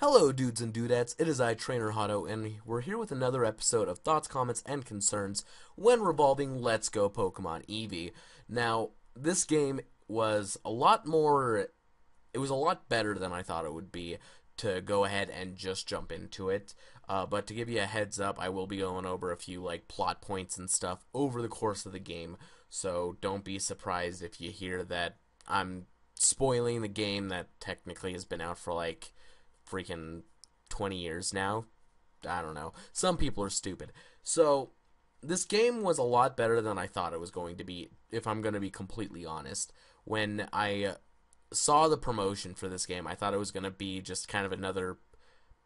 Hello, dudes and dudettes. It is I, Trainer Hado, and we're here with another episode of Thoughts, Comments, and Concerns when revolving Let's Go Pokemon Eevee. Now, this game was a lot more. It was a lot better than I thought it would be to go ahead and just jump into it. But to give you a heads up, I will be going over a few plot points and stuff over the course of the game. So don't be surprised if you hear that I'm spoiling the game that technically has been out for freaking 20 years now. I don't know. Some people are stupid. So, this game was a lot better than I thought it was going to be, if I'm going to be completely honest. When I saw the promotion for this game, I thought it was going to be just kind of another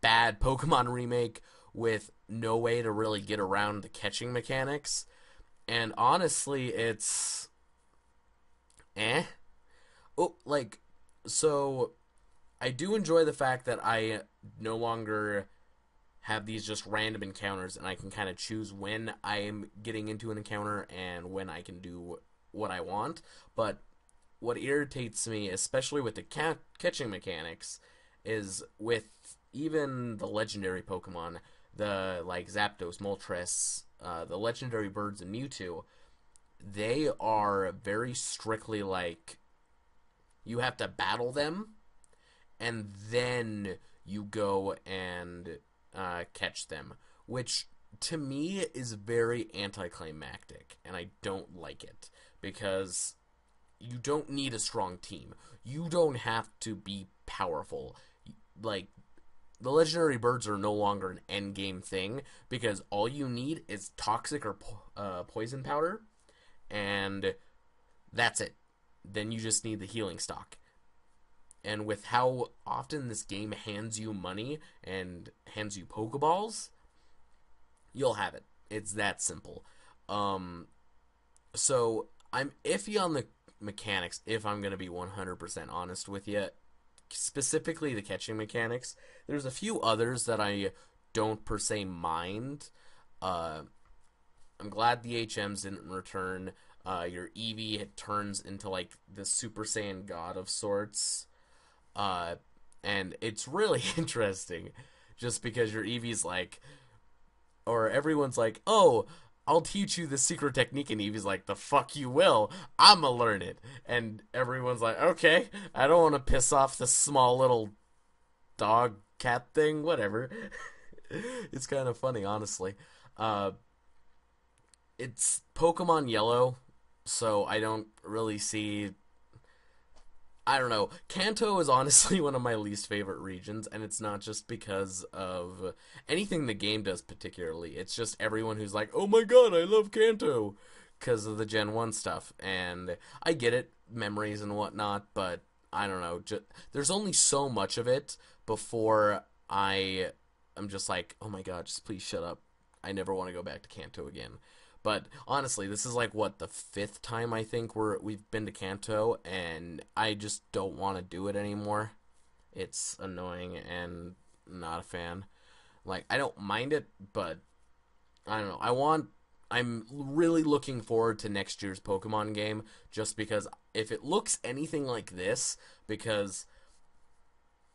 bad Pokemon remake with no way to really get around the catching mechanics. And honestly, it's eh. Oh, so I do enjoy the fact that I no longer have these just random encounters, and I can kind of choose when I am getting into an encounter and when I can do what I want. But what irritates me, especially with the catching mechanics, is with even the legendary Pokemon, the Zapdos, Moltres, the legendary birds, and Mewtwo. They are very strictly you have to battle them and then you go and catch them, which to me is very anticlimactic, and I don't like it because you don't need a strong team. You don't have to be powerful. Like, the legendary birds are no longer an end game thing because all you need is toxic or poison powder, and that's it. Then you just need the healing stock. And with how often this game hands you money and hands you Pokeballs, you'll have it. It's that simple. So I'm iffy on the mechanics, if I'm going to be 100% honest with you. Specifically the catching mechanics. There's a few others that I don't per se mind. I'm glad the HMs didn't return. Your Eevee turns into the Super Saiyan God of sorts. And it's really interesting just because your Eevee's or everyone's oh, I'll teach you the secret technique, and Eevee's the fuck you will, I'ma learn it. And everyone's okay, I don't want to piss off the small little dog cat thing, whatever. It's kind of funny, honestly. It's Pokemon Yellow, so I don't really see. I don't know. Kanto is honestly one of my least favorite regions, and it's not just because of anything the game does particularly. It's just everyone who's oh my god, I love Kanto, because of the Gen 1 stuff. And I get it, memories and whatnot, but I don't know. There's only so much of it before I'm just oh my god, just please shut up. I never want to go back to Kanto again. But honestly, this is what, the 5th time I think we've been to Kanto, and I just don't want to do it anymore. It's annoying and not a fan. I don't mind it, but I don't know. I'm really looking forward to next year's Pokemon game, just because if it looks anything like this, because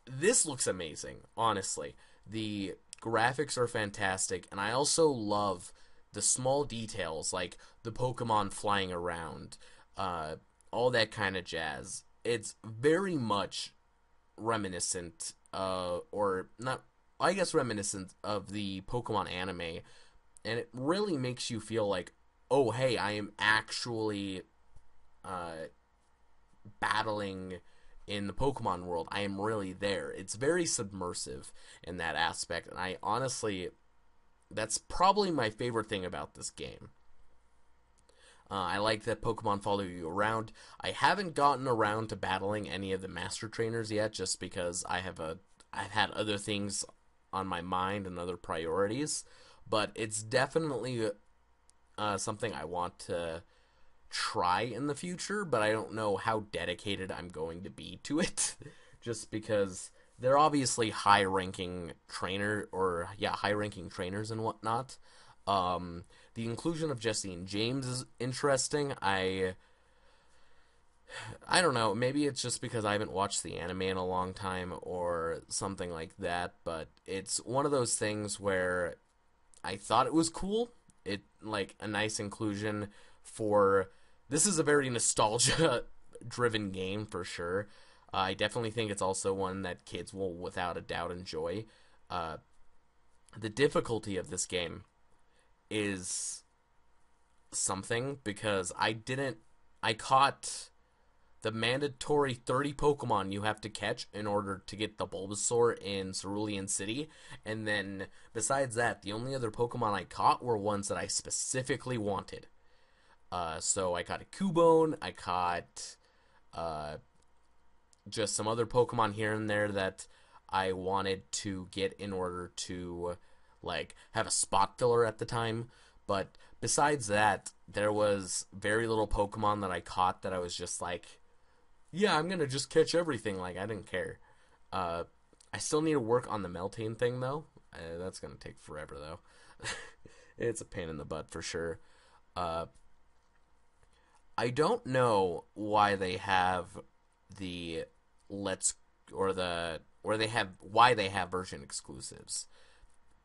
this looks amazing, honestly. The graphics are fantastic, and I also love the small details, like the Pokemon flying around, all that kind of jazz. It's very much reminiscent, or not, I guess reminiscent of the Pokemon anime, and it really makes you feel oh hey, I am actually battling in the Pokemon world. I am really there. It's very submersive in that aspect, and I honestly, that's probably my favorite thing about this game. I like that Pokemon follow you around. I haven't gotten around to battling any of the Master Trainers yet, just because I've had other things on my mind and other priorities. But it's definitely something I want to try in the future, but I don't know how dedicated I'm going to be to it, just because they're obviously high-ranking trainers and whatnot. The inclusion of Jesse and James is interesting. I don't know. Maybe it's just because I haven't watched the anime in a long time or something like that, but it's one of those things where I thought it was cool. It like a nice inclusion for this is a very nostalgia driven game for sure. I definitely think it's also one that kids will without a doubt enjoy. Uh, the difficulty of this game is something because I caught the mandatory 30 Pokemon you have to catch in order to get the Bulbasaur in Cerulean City. And then, besides that, the only other Pokemon I caught were ones that I specifically wanted. So I caught a Cubone, I caught uh, just some other Pokemon here and there that I wanted to get in order to, like, have a spot filler at the time. But besides that, there was very little Pokemon that I caught that I was just like, yeah, I'm gonna just catch everything. Like I didn't care. Uh, I still need to work on the Meltane thing though. That's gonna take forever though. It's a pain in the butt for sure. Uh, I don't know why they have the let's or the or they have why they have version exclusives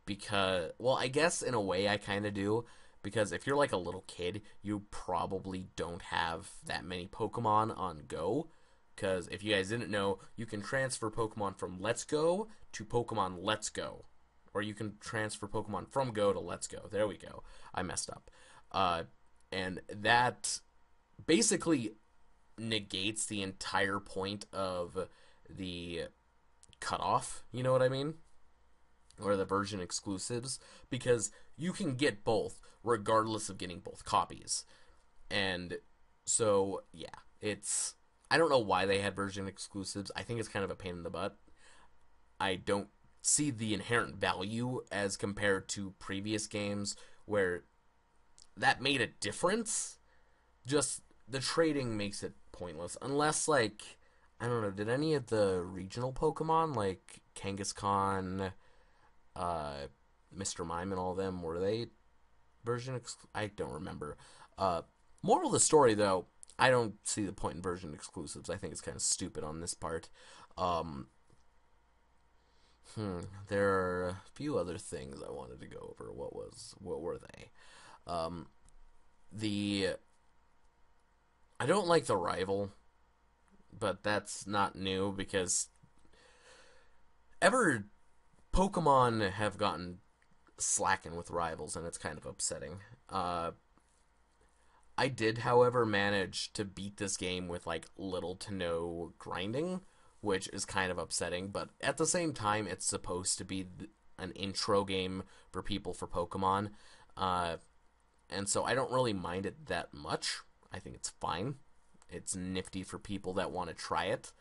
because well I guess in a way I kind of do because if you're like a little kid you probably don't have that many Pokemon on Go because if you guys didn't know you can transfer Pokemon from Let's Go to Pokemon Let's Go or you can transfer Pokemon from Go to Let's Go. There we go. I messed up. And that basically negates the entire point of the cutoff, you know what I mean? Or the version exclusives because you can get both regardless of getting both copies. And so yeah, it's I don't know why they had version exclusives. I think it's kind of a pain in the butt. I don't see the inherent value as compared to previous games where that made a difference. Just the trading makes it pointless unless like I don't know, did any of the regional Pokemon like Kangaskhan, uh, Mr. Mime and all of them, were they I don't remember. Uh, Moral of the story, though, I don't see the point in version exclusives. I think it's kind of stupid on this part. Um, there are a few other things I wanted to go over. What were they? Um, the I don't like the rival, but that's not new because ever Pokemon have gotten slacking with rivals, and it's kind of upsetting. I did, however, manage to beat this game with like little to no grinding, which is kind of upsetting. But at the same time, it's supposed to be an intro game for people for Pokemon, uh, and so I don't really mind it that much. I think it's fine. It's nifty for people that want to try it.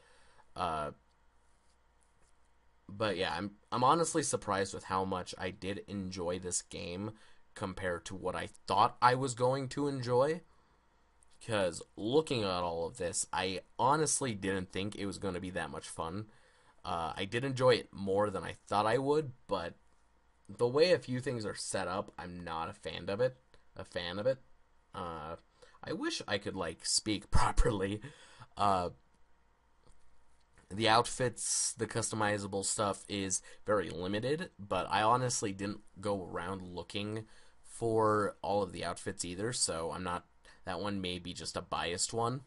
Uh, but yeah, I'm honestly surprised with how much I did enjoy this game compared to what I thought I was going to enjoy. Because looking at all of this, I honestly didn't think it was going to be that much fun. I did enjoy it more than I thought I would, but the way a few things are set up, I'm not a fan of it. A fan of it. I wish I could like speak properly. Uh, the outfits, the customizable stuff is very limited, but I honestly didn't go around looking for all of the outfits either, so I'm not. That one may be just a biased one.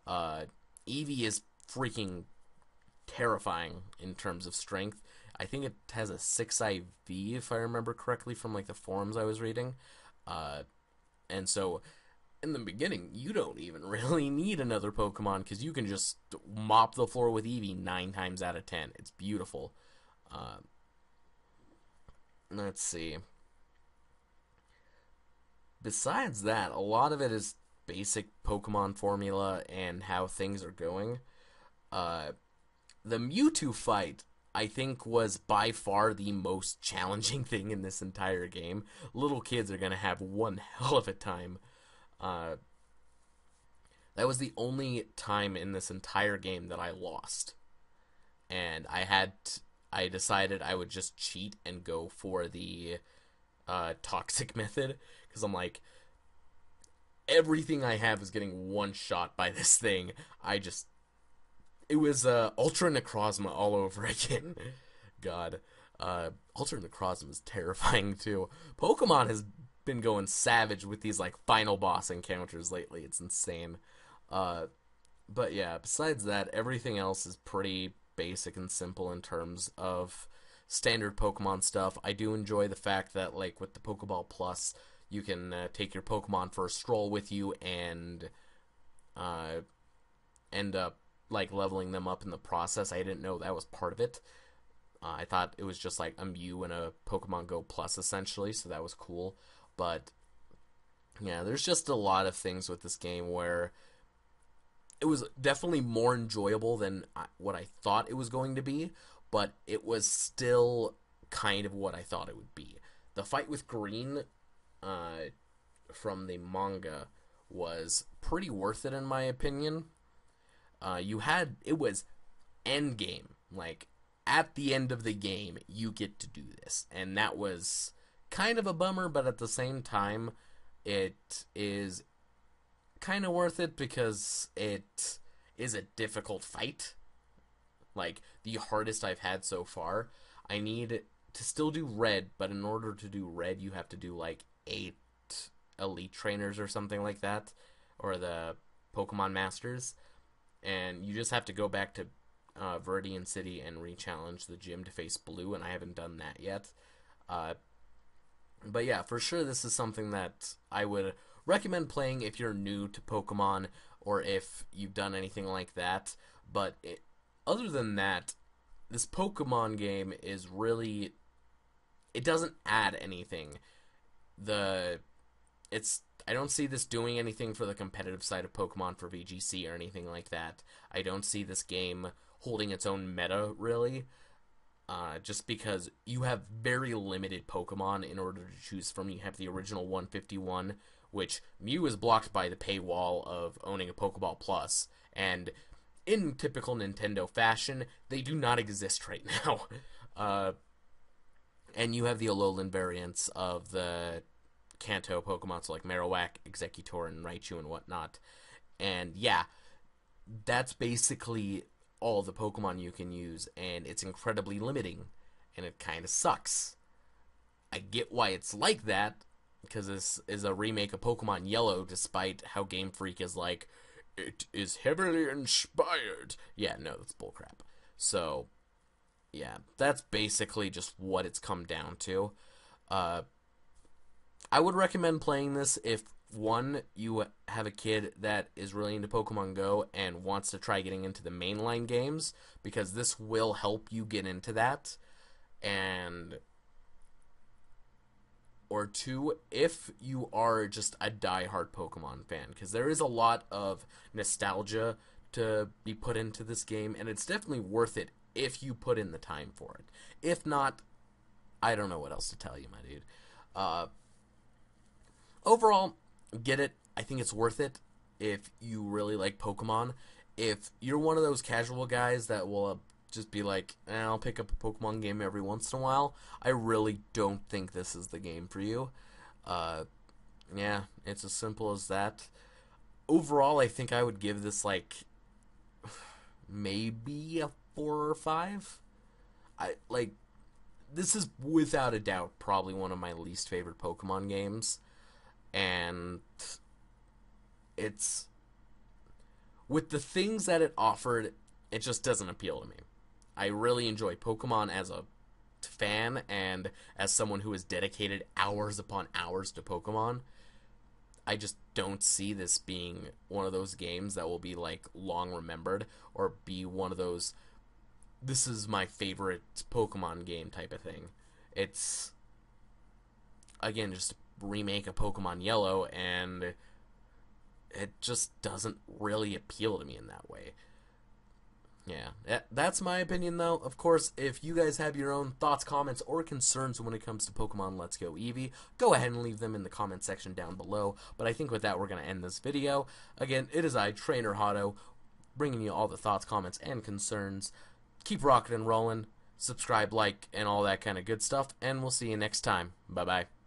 Uh, Eevee is freaking terrifying in terms of strength. I think it has a 6 IV, if I remember correctly, from like the forums I was reading. Uh, and so in the beginning, you don't even really need another Pokemon because you can just mop the floor with Eevee 9 times out of 10. It's beautiful. Uh, let's see. Besides that, a lot of it is basic Pokemon formula and how things are going. Uh, the Mewtwo fight, I think, was by far the most challenging thing in this entire game. Little kids are going to have one hell of a time. Uh, that was the only time in this entire game that I lost. And I decided I would just cheat and go for the toxic method. Because I'm like, everything I have is getting one shot by this thing. It was Ultra Necrozma all over again. God, Ultra Necrozma is terrifying too. Pokemon has been going savage with these like final boss encounters lately. It's insane. But yeah, besides that, everything else is pretty basic and simple in terms of standard Pokemon stuff. I do enjoy the fact that, like, with the Pokeball Plus, you can take your Pokemon for a stroll with you and end up, like, leveling them up in the process. I didn't know that was part of it. I thought it was just, like, a Mew and a Pokemon Go Plus, essentially, so that was cool. But, yeah, there's just a lot of things with this game where it was definitely more enjoyable than what I thought it was going to be, but it was still kind of what I thought it would be. The fight with Green from the manga was pretty worth it in my opinion. It was endgame. Like, at the end of the game, you get to do this. And that was kind of a bummer, but at the same time, it is kind of worth it because it is a difficult fight. Like, the hardest I've had so far. I need to still do red, but in order to do red, you have to do like 8 elite trainers or something like that, or the Pokemon Masters, and you just have to go back to Viridian City and re-challenge the gym to face Blue, and I haven't done that yet. But yeah, for sure this is something that I would recommend playing if you're new to Pokemon, or if you've done anything like that. But other than that, this Pokemon game is really, it doesn't add anything. I don't see this doing anything for the competitive side of Pokemon for VGC or anything like that. I don't see this game holding its own meta, really. Just because you have very limited Pokemon in order to choose from. You have the original 151, which Mew is blocked by the paywall of owning a Pokeball Plus, and in typical Nintendo fashion, they do not exist right now. And you have the Alolan variants of the Kanto Pokemon, so like Marowak, Exeggutor, and Raichu and whatnot. And yeah, that's basically all the Pokemon you can use, and it's incredibly limiting, and it kind of sucks. I get why it's like that, because this is a remake of Pokemon Yellow, despite how Game Freak is like, it is heavily inspired. Yeah, no, that's bullcrap. So, yeah, that's basically just what it's come down to. I would recommend playing this if, one, you have a kid that is really into Pokemon Go and wants to try getting into the mainline games, because this will help you get into that. Or two, if you are just a die-hard Pokemon fan, because there is a lot of nostalgia to be put into this game, and it's definitely worth it if you put in the time for it. If not, I don't know what else to tell you, my dude. Overall, get it. I think it's worth it if you really like Pokemon. If you're one of those casual guys that will just be like, I'll pick up a Pokemon game every once in a while, I really don't think this is the game for you. Yeah, it's as simple as that. Overall, I think I would give this, like, maybe a 4 or 5. This is without a doubt probably one of my least favorite Pokemon games. And it's, with the things that it offered, it just doesn't appeal to me. I really enjoy Pokemon as a fan and as someone who has dedicated hours upon hours to Pokemon. I just don't see this being one of those games that will be, like, long remembered, or be one of those, this is my favorite Pokemon game type of thing. It's, again, just remake of Pokemon Yellow, and it just doesn't really appeal to me in that way. Yeah, that's my opinion, though. Of course, if you guys have your own thoughts, comments, or concerns when it comes to Pokemon Let's Go Eevee, go ahead and leave them in the comment section down below. But I think with that, we're going to end this video. Again, it is I, Trainer Hado, bringing you all the thoughts, comments, and concerns. Keep rocking and rolling. Subscribe, like, and all that kind of good stuff. And we'll see you next time. Bye-bye.